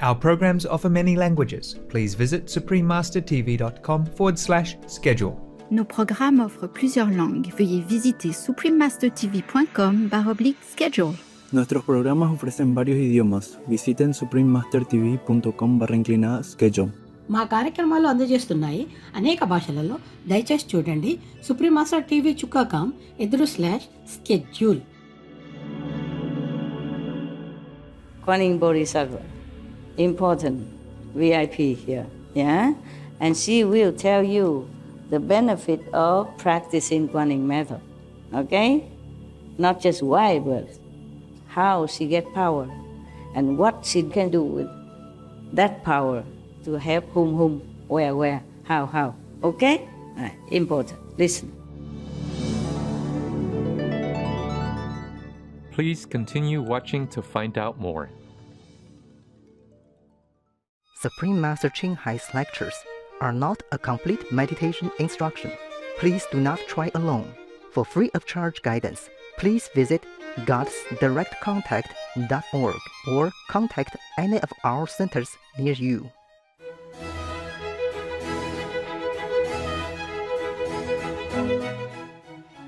Our programs offer many languages. Please visit suprememastertv.com/schedule. Nos programmes offrent plusieurs langues. Veuillez visiter suprememastertv.com/schedule. Nuestros programas ofrecen varios idiomas. Visiten suprememastertv.com/schedule. మా కార్యక్రమాలు అందజేస్తున్నాయి అనేక భాషలలో. దయచేసి చూడండి supreme master TV /schedule. Guaning Bodhisattva, important VIP here, yeah? And she will tell you the benefit of practicing Guaning method, okay? Not just why, but how she get power and what she can do with that power to help whom, where, how, okay? Important, listen. Please continue watching to find out more. Supreme Master Ching Hai's lectures are not a complete meditation instruction. Please do not try alone. For free of charge guidance, please visit godsdirectcontact.org or contact any of our centers near you.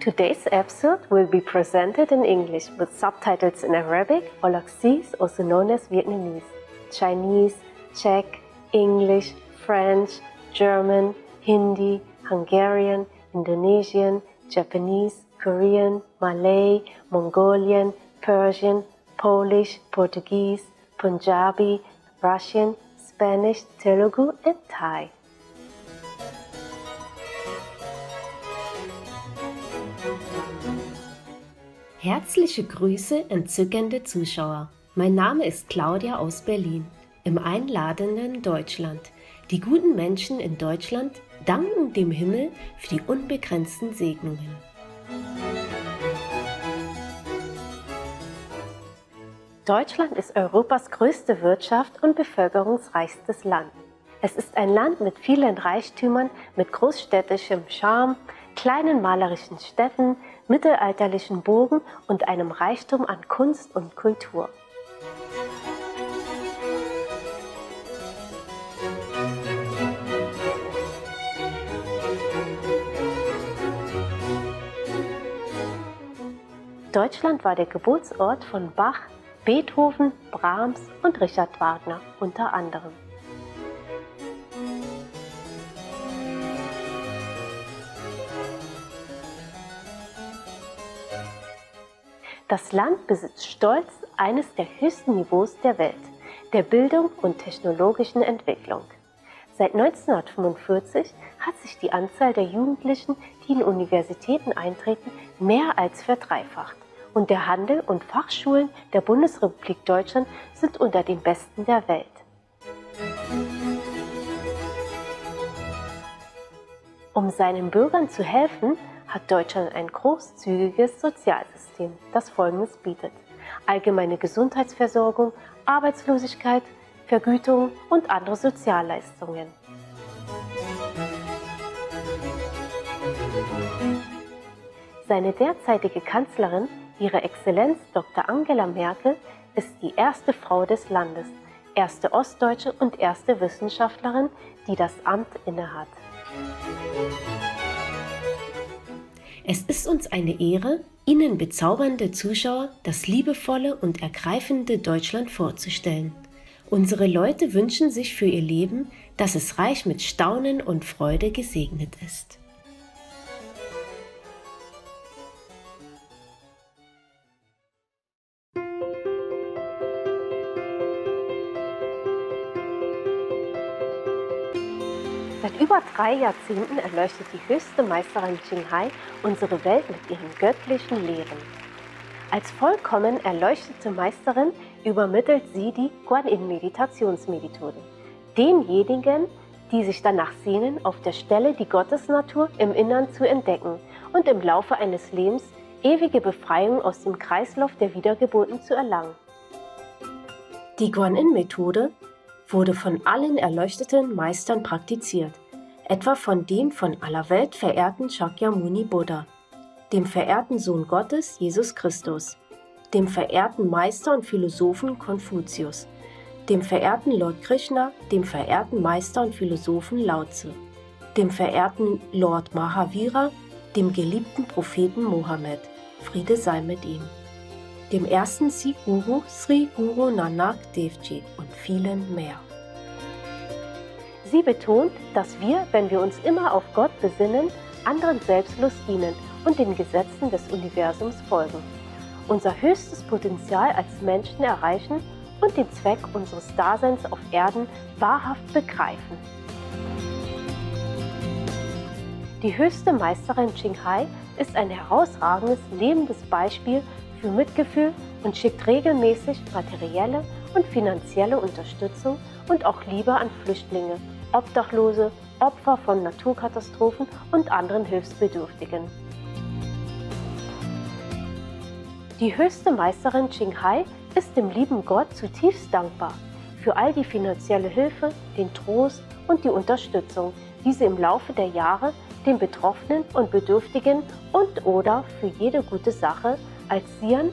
Today's episode will be presented in English with subtitles in Arabic or Laxis, also known as Vietnamese, Chinese, Czech, English, French, German, Hindi, Hungarian, Indonesian, Japanese, Korean, Malay, Mongolian, Persian, Polish, Portuguese, Punjabi, Russian, Spanish, Telugu, and Thai. Herzliche Grüße, entzückende Zuschauer. Mein Name ist Claudia aus Berlin, im einladenden Deutschland. Die guten Menschen in Deutschland danken dem Himmel für die unbegrenzten Segnungen. Deutschland ist Europas größte Wirtschaft und bevölkerungsreichstes Land. Es ist ein Land mit vielen Reichtümern, mit großstädtischem Charme, kleinen malerischen Städten, mittelalterlichen Burgen und einem Reichtum an Kunst und Kultur. Deutschland war der Geburtsort von Bach, Beethoven, Brahms und Richard Wagner unter anderem. Das Land besitzt stolz eines der höchsten Niveaus der Welt, der Bildung und technologischen Entwicklung. Seit 1945 hat sich die Anzahl der Jugendlichen, die in Universitäten eintreten, mehr als verdreifacht. Und der Handel und Fachschulen der Bundesrepublik Deutschland sind unter den besten der Welt. Um seinen Bürgern zu helfen, hat Deutschland ein großzügiges Sozialsystem, das Folgendes bietet: allgemeine Gesundheitsversorgung, Arbeitslosigkeit, Vergütung und andere Sozialleistungen. Seine derzeitige Kanzlerin, Ihre Exzellenz Dr. Angela Merkel, ist die erste Frau des Landes, erste Ostdeutsche und erste Wissenschaftlerin, die das Amt innehat. Es ist uns eine Ehre, Ihnen bezaubernde Zuschauer das liebevolle und ergreifende Deutschland vorzustellen. Unsere Leute wünschen sich für ihr Leben, dass es reich mit Staunen und Freude gesegnet ist. Seit über 3 Jahrzehnten erleuchtet die höchste Meisterin Ching Hai unsere Welt mit ihren göttlichen Lehren. Als vollkommen erleuchtete Meisterin übermittelt sie die Guan-Yin-Meditationsmethode. Denjenigen, die sich danach sehnen, auf der Stelle die Gottesnatur im Innern zu entdecken und im Laufe eines Lebens ewige Befreiung aus dem Kreislauf der Wiedergeburten zu erlangen. Die Guan-Yin-Methode wurde von allen erleuchteten Meistern praktiziert, etwa von dem von aller Welt verehrten Shakyamuni Buddha, dem verehrten Sohn Gottes Jesus Christus, dem verehrten Meister und Philosophen Konfuzius, dem verehrten Lord Krishna, dem verehrten Meister und Philosophen Lao Tzu, dem verehrten Lord Mahavira, dem geliebten Propheten Mohammed, Friede sei mit ihm, dem ersten Sikh-Guru Sri Guru Nanak Dev Ji und vielen mehr. Sie betont, dass wir, wenn wir uns immer auf Gott besinnen, anderen selbstlos dienen und den Gesetzen des Universums folgen, unser höchstes Potenzial als Menschen erreichen und den Zweck unseres Daseins auf Erden wahrhaft begreifen. Die höchste Meisterin Ching ist ein herausragendes, lebendes Beispiel für Mitgefühl und schickt regelmäßig materielle und finanzielle Unterstützung und auch Liebe an Flüchtlinge, Obdachlose, Opfer von Naturkatastrophen und anderen Hilfsbedürftigen. Die höchste Meisterin Ching ist dem lieben Gott zutiefst dankbar für all die finanzielle Hilfe, den Trost und die Unterstützung, die sie im Laufe der Jahre den Betroffenen und Bedürftigen und/oder für jede gute Sache als Siren,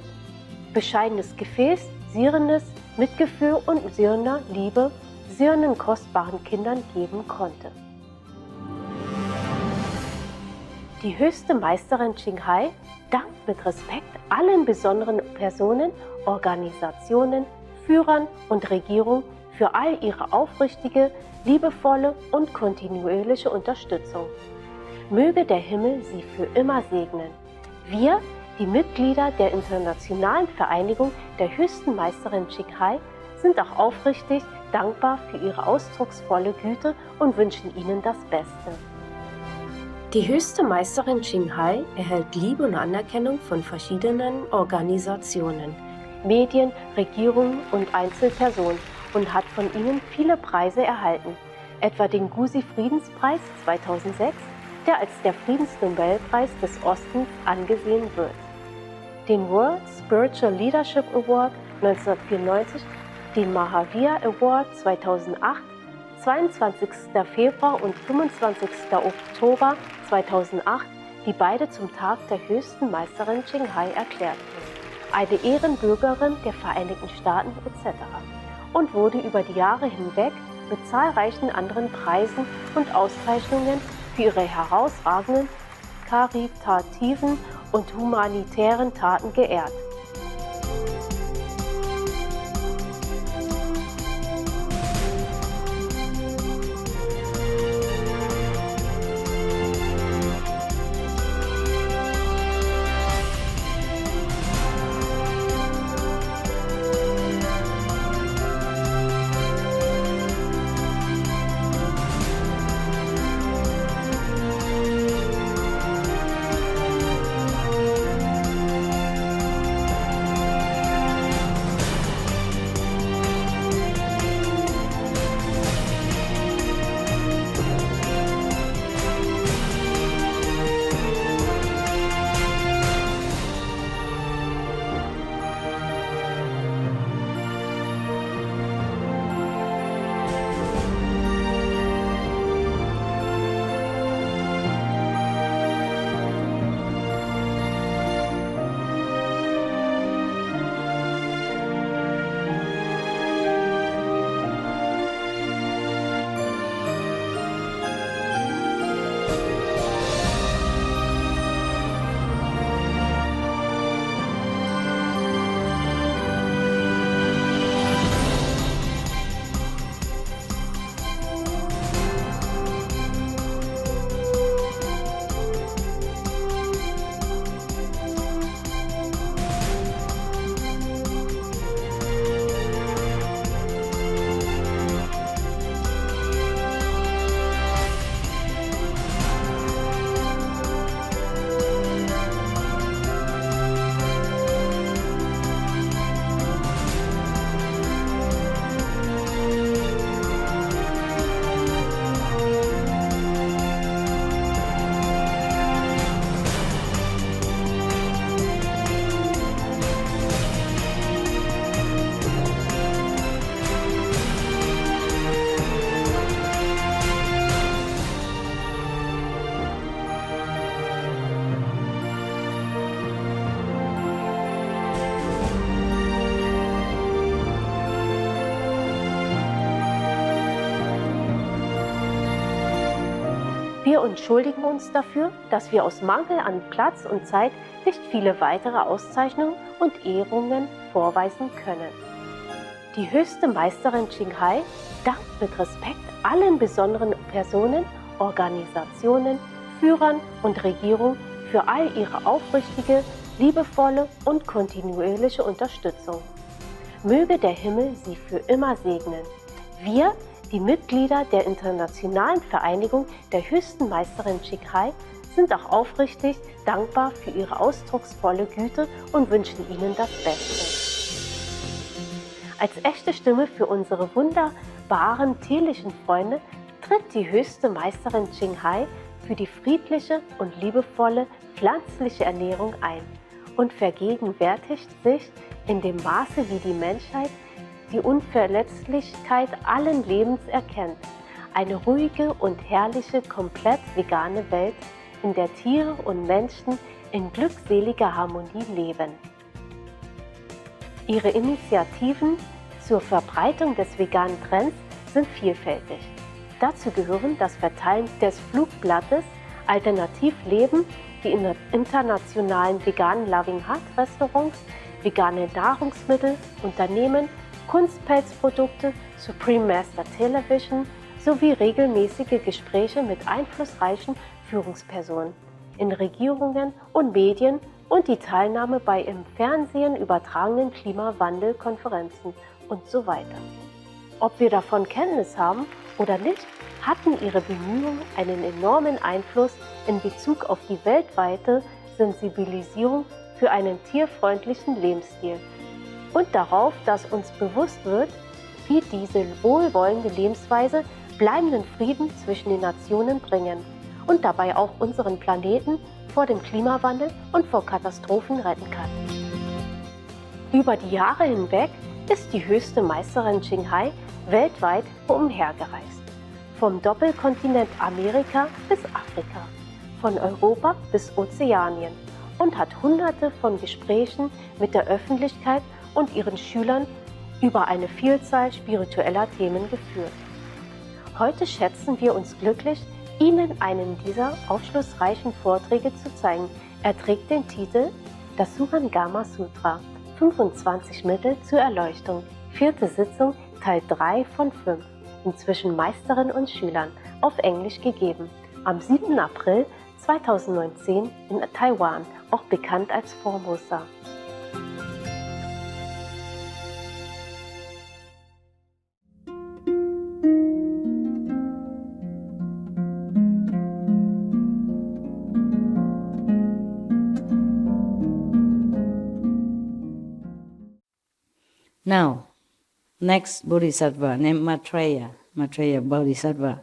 bescheidenes Gefäß, sierendes Mitgefühl und sirner Liebe, sirenen kostbaren Kindern geben konnte. Die höchste Meisterin Ching dankt mit Respekt allen besonderen Personen, Organisationen, Führern und Regierungen für all ihre aufrichtige, liebevolle und kontinuierliche Unterstützung. Möge der Himmel sie für immer segnen. Wir, die Mitglieder der Internationalen Vereinigung der höchsten Meisterin Ching sind auch aufrichtig dankbar für ihre ausdrucksvolle Güte und wünschen ihnen das Beste. Die höchste Meisterin Ching erhält Liebe und Anerkennung von verschiedenen Organisationen, Medien, Regierungen und Einzelpersonen und hat von ihnen viele Preise erhalten, etwa den Gusi-Friedenspreis 2006, der als der Friedensnobelpreis des Ostens angesehen wird, den World Spiritual Leadership Award 1994, den Mahavir Award 2008, 22. Februar und 25. Oktober 2008, die beide zum Tag der höchsten Meisterin Ching erklärt wurden, eine Ehrenbürgerin der Vereinigten Staaten etc. und wurde über die Jahre hinweg mit zahlreichen anderen Preisen und Auszeichnungen für ihre herausragenden, karitativen und humanitären Taten geehrt. Wir entschuldigen uns dafür, dass wir aus Mangel an Platz und Zeit nicht viele weitere Auszeichnungen und Ehrungen vorweisen können. Die höchste Meisterin Ching dankt mit Respekt allen besonderen Personen, Organisationen, Führern und Regierungen für all ihre aufrichtige, liebevolle und kontinuierliche Unterstützung. Möge der Himmel sie für immer segnen. Wir, die Mitglieder der Internationalen Vereinigung der höchsten Meisterin Ching sind auch aufrichtig dankbar für ihre ausdrucksvolle Güte und wünschen Ihnen das Beste. Als echte Stimme für unsere wunderbaren tierlichen Freunde tritt die höchste Meisterin Ching für die friedliche und liebevolle pflanzliche Ernährung ein und vergegenwärtigt sich in dem Maße, wie die Menschheit die Unverletzlichkeit allen Lebens erkennt, eine ruhige und herrliche, komplett vegane Welt, in der Tiere und Menschen in glückseliger Harmonie leben. Ihre Initiativen zur Verbreitung des veganen Trends sind vielfältig. Dazu gehören das Verteilen des Flugblattes Alternativleben, die internationalen veganen Loving Heart Restaurants, vegane Nahrungsmittel, Unternehmen, Kunstpelzprodukte, Supreme Master Television sowie regelmäßige Gespräche mit einflussreichen Führungspersonen in Regierungen und Medien und die Teilnahme bei im Fernsehen übertragenen Klimawandelkonferenzen und so weiter. Ob wir davon Kenntnis haben oder nicht, hatten ihre Bemühungen einen enormen Einfluss in Bezug auf die weltweite Sensibilisierung für einen tierfreundlichen Lebensstil und darauf, dass uns bewusst wird, wie diese wohlwollende Lebensweise bleibenden Frieden zwischen den Nationen bringen und dabei auch unseren Planeten vor dem Klimawandel und vor Katastrophen retten kann. Über die Jahre hinweg ist die höchste Meisterin Ching weltweit umhergereist. Vom Doppelkontinent Amerika bis Afrika, von Europa bis Ozeanien und hat Hunderte von Gesprächen mit der Öffentlichkeit und ihren Schülern über eine Vielzahl spiritueller Themen geführt. Heute schätzen wir uns glücklich, Ihnen einen dieser aufschlussreichen Vorträge zu zeigen. Er trägt den Titel Das Surangama Sutra, 25 Mittel zur Erleuchtung, 4. Sitzung, Teil 3 von 5, inzwischen Meisterin und Schülern, auf Englisch gegeben, am 7. April 2019 in Taiwan, auch bekannt als Formosa. Now, next Bodhisattva named Maitreya Bodhisattva,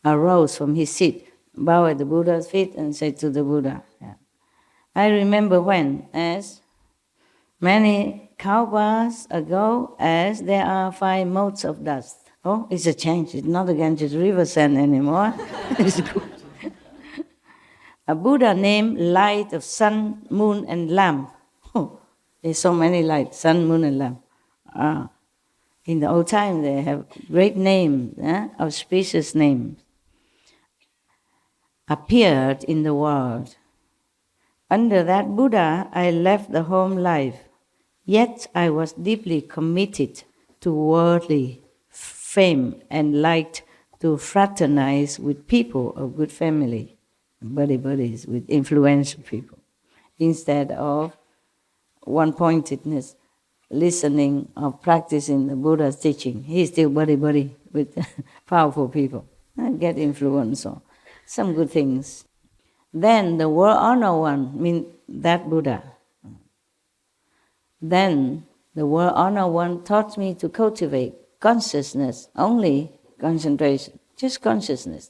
arose from his seat, bowed at the Buddha's feet and said to the Buddha, I remember when, as many kalpas ago, as there are 5 motes of dust. Oh, it's a change. It's not again just river sand anymore. It's good. A Buddha named Light of Sun, Moon and Lamp. Oh, there's so many lights, sun, moon and lamp. In the old time, they have great names, auspicious names, appeared in the world. Under that Buddha, I left the home life, yet I was deeply committed to worldly fame and liked to fraternize with people of good family, buddies, with influential people, instead of one-pointedness, listening or practicing the Buddha's teaching. He's still buddy with powerful people. Get influence or some good things. Then the world honor one, mean that Buddha. Then the world honor one taught me to cultivate consciousness, only concentration, just consciousness.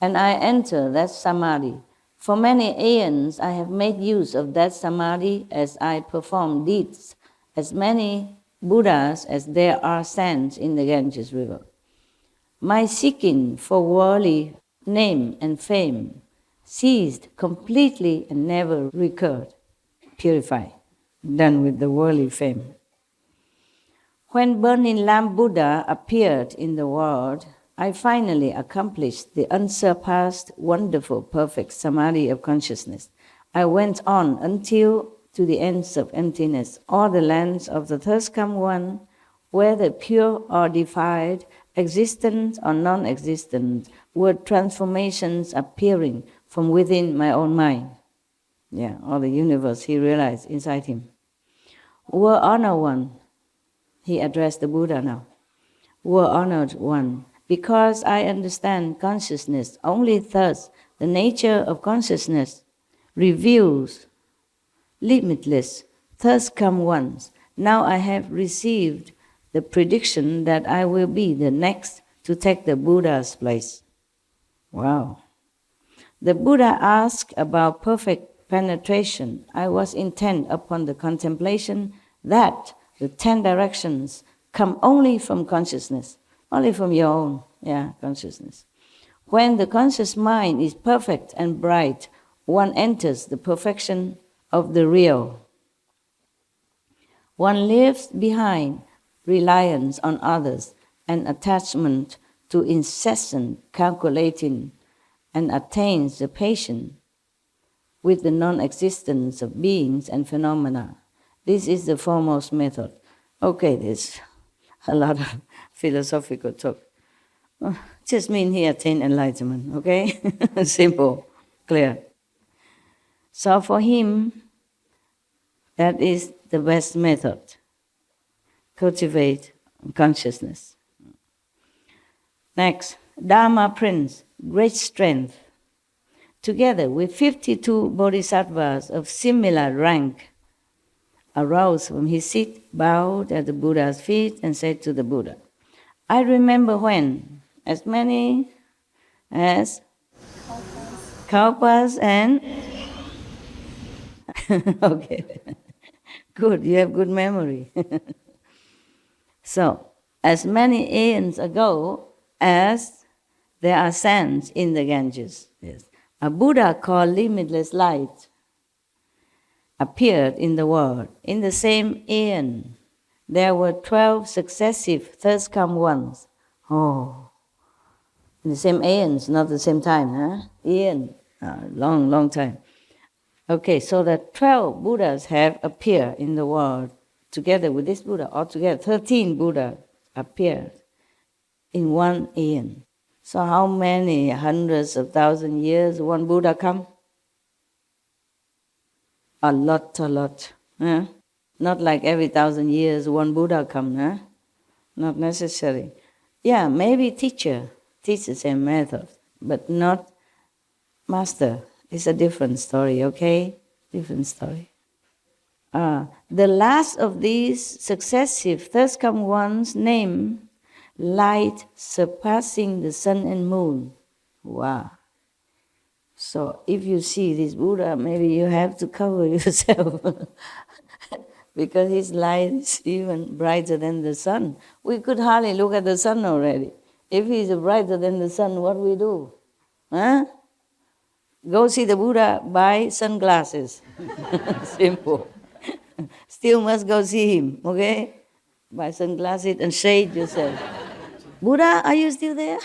And I enter that samadhi. For many aeons I have made use of that samadhi as I perform deeds, as many Buddhas as there are sands in the Ganges River. My seeking for worldly name and fame ceased completely and never recurred, purified, done with the worldly fame. When Burning Lamp Buddha appeared in the world, I finally accomplished the unsurpassed, wonderful, perfect samadhi of consciousness. I went on until to the ends of emptiness, all the lands of the thirst come one, whether pure or defiled, existent or non-existent, were transformations appearing from within my own mind. Yeah, all the universe he realized inside him. Were honored one, he addressed the Buddha now. Were honored one, because I understand consciousness, only thus the nature of consciousness reveals limitless, thus come ones. Now I have received the prediction that I will be the next to take the Buddha's place. Wow. The Buddha asked about perfect penetration. I was intent upon the contemplation that the 10 directions come only from consciousness, only from your own consciousness. When the conscious mind is perfect and bright, one enters the perfection of the real. One leaves behind reliance on others and attachment to incessant calculating and attains the patience with the non-existence of beings and phenomena. This is the foremost method. Okay, there's a lot of philosophical talk. Just mean he attained enlightenment, okay? Simple, clear. So for him, that is the best method. Cultivate consciousness. Next, Dharma Prince, great strength. Together with 52 bodhisattvas of similar rank, arose from his seat, bowed at the Buddha's feet, and said to the Buddha, I remember when as many as kalpas and okay, good, you have good memory. So, as many aeons ago as there are sands in the Ganges, yes, a Buddha called Limitless Light appeared in the world. In the same aeon, there were 12 successive thirst come ones. Oh, in the same aeons, not the same time, huh? Aeon, long time. Okay, so that 12 Buddhas have appeared in the world together with this Buddha. Altogether, 13 Buddhas appeared in one aeon. So how many hundreds of thousand years one Buddha come? A lot. Huh? Not like every 1,000 years one Buddha come, huh? Not necessary. Yeah, maybe teacher teaches a method, but not master. It's a different story, okay? Different story. The last of these successive thirst come ones named light surpassing the sun and moon. Wow. So if you see this Buddha, maybe you have to cover yourself because his light is even brighter than the sun. We could hardly look at the sun already. If he's brighter than the sun, what we do? Huh? Go see the Buddha, buy sunglasses. Simple. Still must go see him, okay? Buy sunglasses and shade yourself. Buddha, are you still there?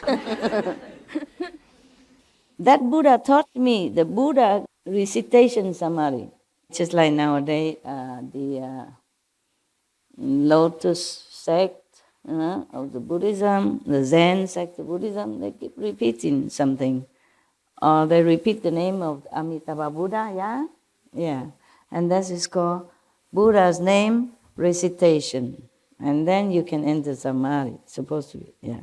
That Buddha taught me the Buddha recitation samadhi. Just like nowadays, the Lotus sect of the Buddhism, the Zen sect of Buddhism, they keep repeating something. Or they repeat the name of Amitabha Buddha, yeah? Yeah. And that is called Buddha's name recitation. And then you can enter samadhi, supposed to be, yeah,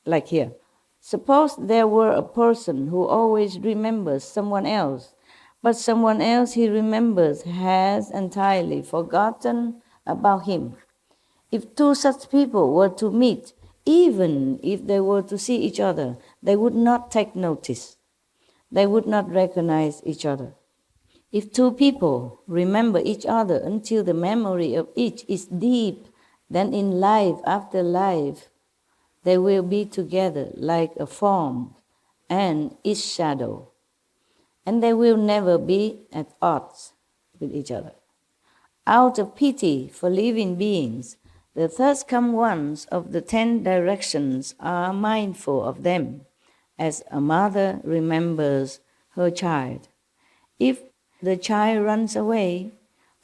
like here. Suppose there were a person who always remembers someone else, but someone else he remembers has entirely forgotten about him. If two such people were to meet, even if they were to see each other, they would not take notice. They would not recognize each other. If two people remember each other until the memory of each is deep, then in life after life, they will be together like a form and its shadow. And they will never be at odds with each other. Out of pity for living beings, The thirsty ones of the 10 directions are mindful of them, as a mother remembers her child. If the child runs away,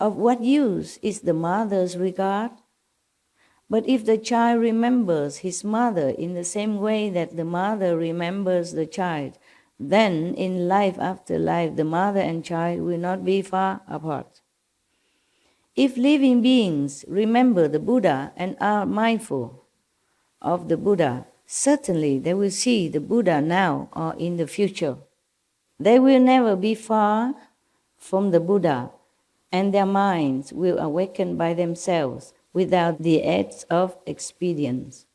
of what use is the mother's regard? But if the child remembers his mother in the same way that the mother remembers the child, then in life after life the mother and child will not be far apart. If living beings remember the Buddha and are mindful of the Buddha, certainly they will see the Buddha now or in the future. They will never be far from the Buddha, and their minds will awaken by themselves without the aid of experience.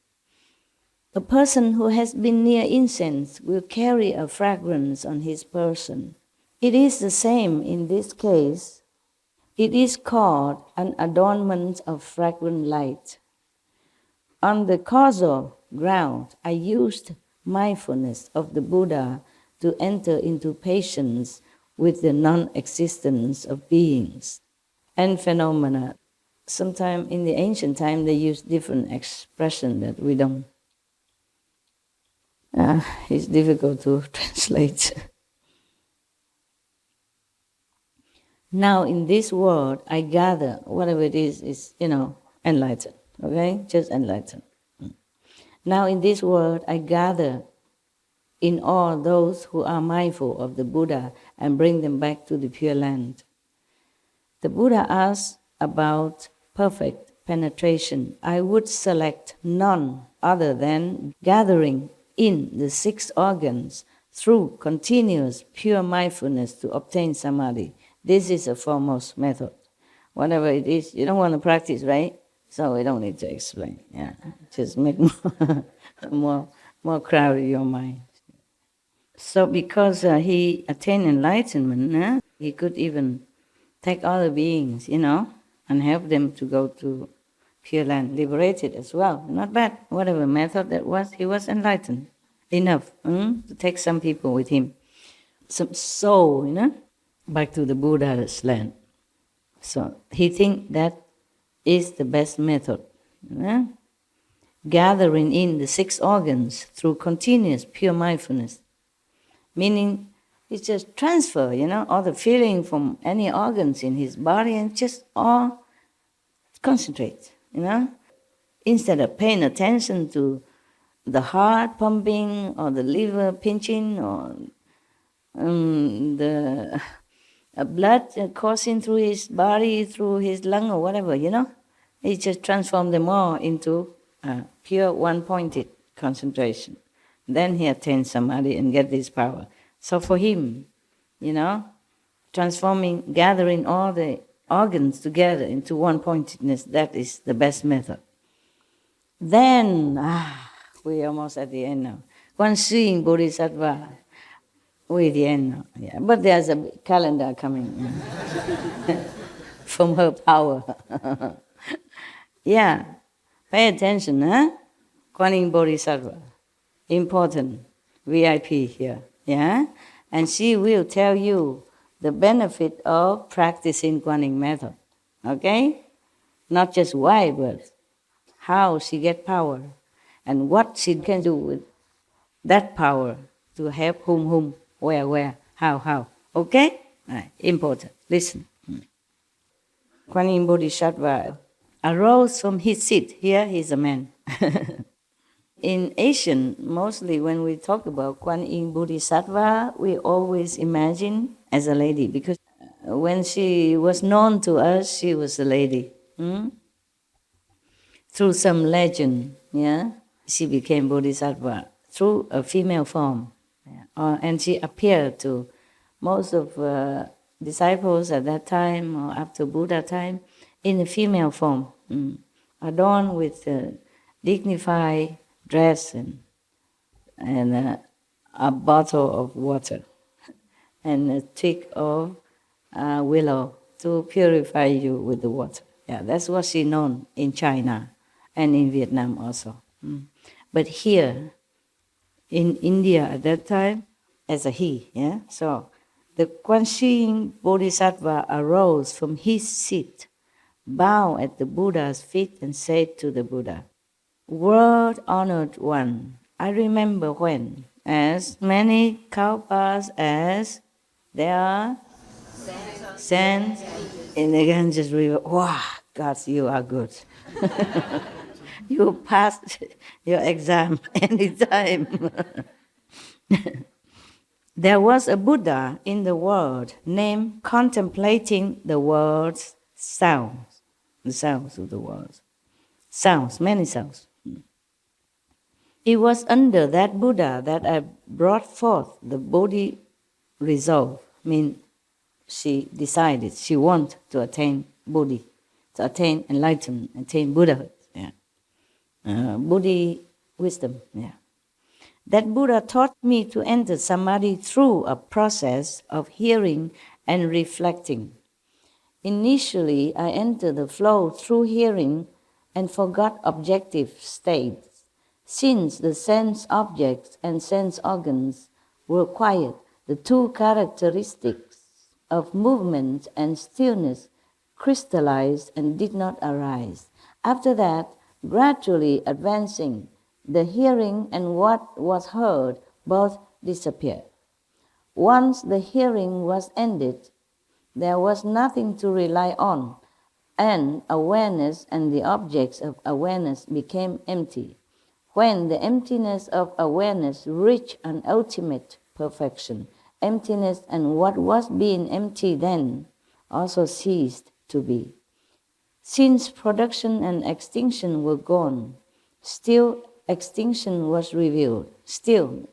A person who has been near incense will carry a fragrance on his person. It is the same in this case. It is called an adornment of fragrant light. On the causal ground, I used mindfulness of the Buddha to enter into patience with the non-existence of beings and phenomena. Sometimes in the ancient time they use different expression that we don't. It's difficult to translate. Now in this world, I gather whatever it is enlightened. Okay, just enlightened. Now in this world, I gather in all those who are mindful of the Buddha and bring them back to the Pure Land. The Buddha asks about perfect penetration. I would select none other than gathering in the 6 organs through continuous pure mindfulness to obtain samadhi. This is a foremost method. Whatever it is, you don't want to practice, right? So we don't need to explain. Yeah, just make more crowded your mind. So because he attained enlightenment, he could even take other beings, and help them to go to Pure Land, liberated as well. Not bad. Whatever method that was, he was enlightened enough to take some people with him. Some soul, back to the Buddha's land. So he thinks that is the best method. Gathering in the 6 organs through continuous pure mindfulness. Meaning, it's just transfer, all the feeling from any organs in his body and just all concentrate, Instead of paying attention to the heart pumping or the liver pinching or the blood coursing through his body, through his lung or whatever, He just transformed them all into pure one-pointed concentration. Then he attains samadhi and get this power. So for him, transforming, gathering all the organs together into one-pointedness, that is the best method. Then, we're almost at the end now. Seeing Bodhisattva, we're at the end now. Yeah. But there's a calendar coming from her power. Yeah, pay attention, Kuan Bodhisattva, important VIP here, yeah? And she will tell you the benefit of practicing Kuan method, okay? Not just why, but how she get power and what she can do with that power to help whom, where, how, okay? Right, important, listen. Kuan Bodhisattva arose from his seat. Here he's a man. In Asian, mostly when we talk about Kuan Bodhisattva, we always imagine as a lady, because when she was known to us, she was a lady. Through some legend, she became Bodhisattva through a female form. And she appeared to most of disciples at that time or after Buddha time in a female form, adorned with dignified dress and a bottle of water and a twig of willow to purify you with the water. Yeah, that's what she known in China and in Vietnam also. But here in India at that time, as a he, so the Kuan Bodhisattva arose from his seat bowed at the Buddha's feet and said to the Buddha, "World honored one, I remember when, as many kalpas as there are sands in the Ganges River." Wow, God, you are good. You passed your exam anytime. There was a Buddha in the world named contemplating the world's sounds, the sounds of the world. Sounds, many sounds. It was under that Buddha that I brought forth the Bodhi resolve. I mean, she decided she wanted to attain Bodhi, to attain enlightenment, attain Buddhahood. Yeah. Bodhi wisdom. Yeah. That Buddha taught me to enter Samadhi through a process of hearing and reflecting. Initially, I entered the flow through hearing and forgot objective states. Since the sense objects and sense organs were quiet, the two characteristics of movement and stillness crystallized and did not arise. After that, gradually advancing, the hearing and what was heard both disappeared. Once the hearing was ended, there was nothing to rely on, and awareness and the objects of awareness became empty. When the emptiness of awareness reached an ultimate perfection, emptiness and what was being empty then also ceased to be. Since production and extinction were gone, still extinction was revealed, still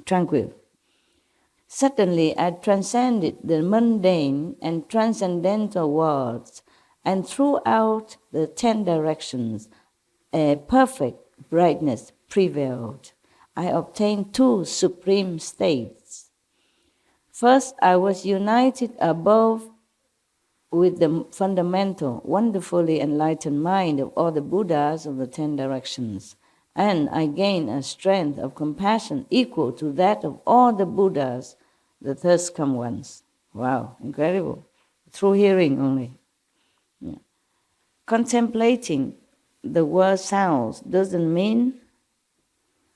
tranquil. Suddenly I transcended the mundane and transcendental worlds, and throughout the 10 directions, a perfect brightness prevailed. I obtained 2 supreme states. First, I was united above with the fundamental, wonderfully enlightened mind of all the Buddhas of the 10 directions, and I gained a strength of compassion equal to that of all the Buddhas, the first come ones. Wow, incredible. Through hearing only. Yeah. Contemplating the word sounds doesn't mean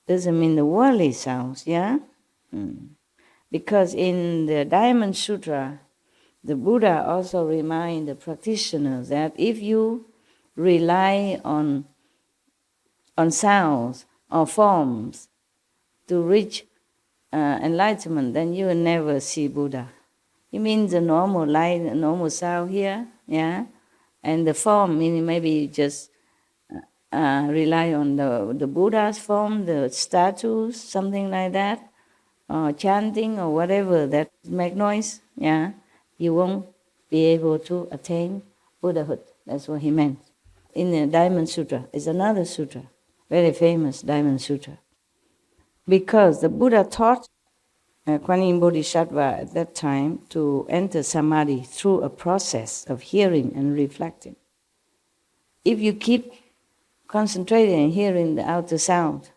the worldly sounds, yeah? Because in the Diamond Sutra, the Buddha also reminds the practitioners that if you rely on sounds or forms to reach enlightenment, then you will never see Buddha. It means the normal light, the normal sound here, yeah? And the form, meaning maybe you just rely on the Buddha's form, the statues, something like that, or chanting or whatever that make noise, yeah? You won't be able to attain Buddhahood. That's what he meant. In the Diamond Sutra, is another sutra, very famous Diamond Sutra. Because the Buddha taught Kuan Yin Bodhisattva at that time to enter Samadhi through a process of hearing and reflecting. If you keep concentrating and hearing the outer sound,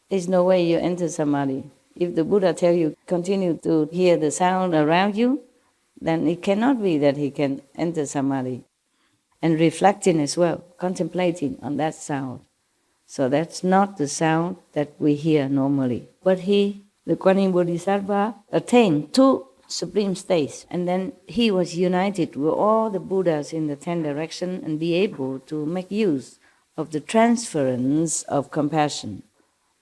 there's no way you enter Samadhi. If the Buddha tells you continue to hear the sound around you, then it cannot be that he can enter Samadhi. And reflecting as well, contemplating on that sound. So that's not the sound that we hear normally. But the Kuan Yin Bodhisattva, attained 2 supreme states, and then he was united with all the Buddhas in the 10 directions and be able to make use of the transference of compassion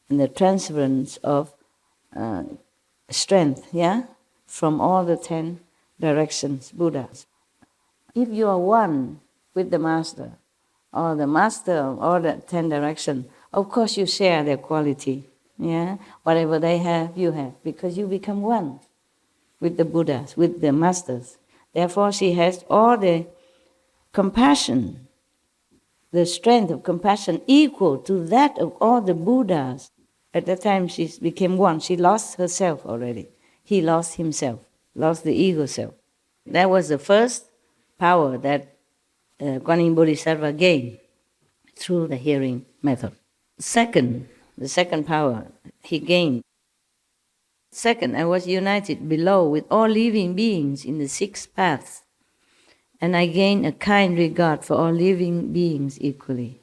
and the transference of strength, yeah, from all the 10 directions, Buddhas. If you are one with the Master, or the Master of all the 10 directions, of course you share their quality, yeah. Whatever they have, you have, because you become one with the Buddhas, with the Masters. Therefore, she has all the compassion, the strength of compassion equal to that of all the Buddhas. At that time, she became one. She lost herself already. He lost himself, lost the ego self. That was the first power that Kuan Yin Bodhisattva gained through the hearing method. The second power he gained. Second, I was united below with all living beings in the 6 paths. and I gain a kind regard for all living beings equally.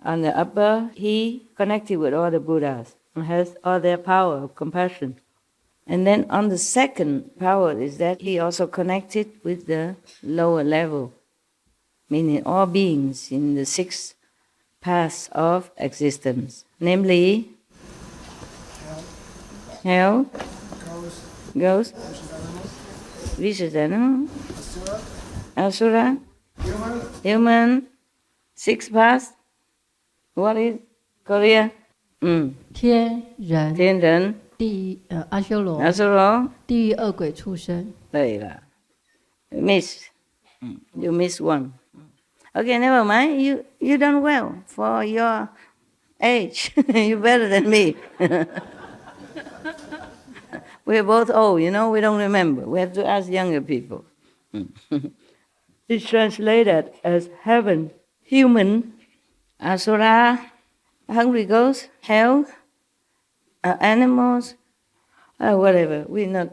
On the upper, he connected with all the Buddhas and has all their power of compassion. And then on the second power is that he also connected with the lower level, meaning all beings in the six paths of existence, namely hell, ghost, vicious animal, asura, human, six paths. What is Korea? 天人、天人、阿修罗、阿修罗、地狱、恶鬼、畜生。对了 ，miss， you miss one. Okay, never mind. You done well for your age. You're better than me. We're both old, you know. We don't remember. We have to ask younger people. It's translated as heaven, human, asura, hungry ghosts, hell, animals, whatever. We're not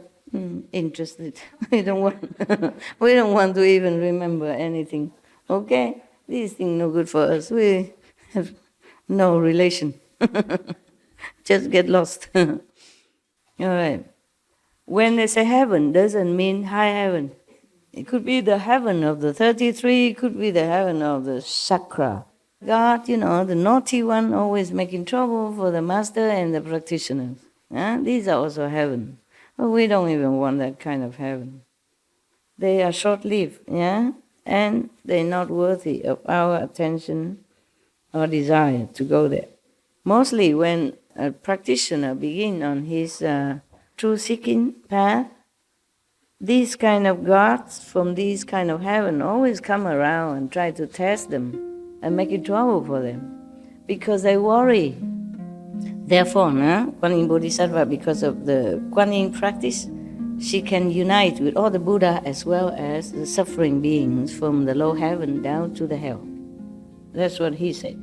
interested. We don't want to even remember anything. Okay? These things no good for us. We have no relation. Just get lost. All right. When they say heaven, doesn't mean high heaven. It could be the heaven of the 33, it could be the heaven of the chakra. God, you know, the naughty one, always making trouble for the master and the practitioners. These are also heaven. But we don't even want that kind of heaven. They are short-lived, and they're not worthy of our attention or desire to go there. Mostly when a practitioner begins on his truth-seeking path, these kind of gods from these kind of heaven always come around and try to test them and make it trouble for them because they worry. Therefore, Kuan Yin Bodhisattva, because of the Kuan Yin practice, she can unite with all the Buddha as well as the suffering beings from the low heaven down to the hell. That's what he said.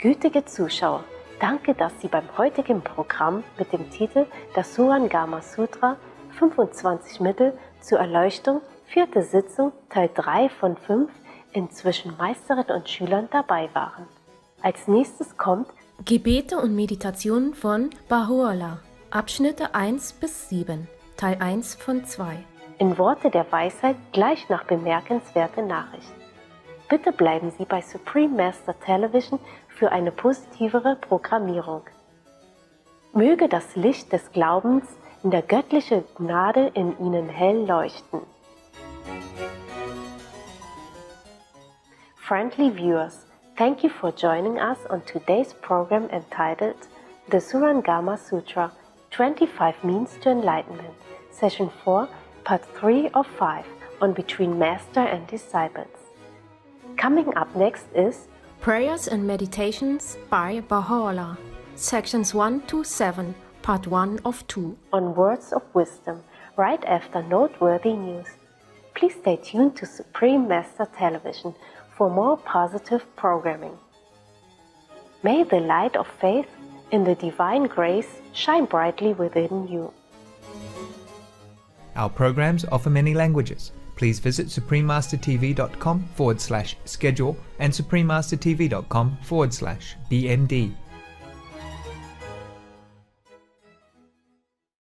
Gütige Zuschauer, danke, dass Sie beim heutigen Programm mit dem Titel Das Surangama Sutra 25 Mittel zur Erleuchtung, 4. Sitzung, Teil 3 von 5 inzwischen Meisterin und Schülern dabei waren. Als nächstes kommt Gebete und Meditationen von Baha'u'llah, Abschnitte 1 bis 7, Teil 1 von 2. in Worte der Weisheit gleich nach bemerkenswerte Nachricht. Bitte bleiben Sie bei Supreme Master Television für eine positivere Programmierung. Möge das Licht des Glaubens in der göttlichen Gnade in Ihnen hell leuchten. Friendly viewers, thank you for joining us on today's program entitled The Surangama Sutra, 25 Means to Enlightenment, Session 4, Part 3 of 5, on Between Master and Disciples. Coming up next is Prayers and Meditations by Baha'u'llah, Sections 1 to 7, Part 1 of 2. on Words of Wisdom, right after noteworthy news. Please stay tuned to Supreme Master Television for more positive programming. May the light of faith in the divine grace shine brightly within you. Our programs offer many languages. Please visit suprememastertv.com/schedule and suprememastertv.com/BMD.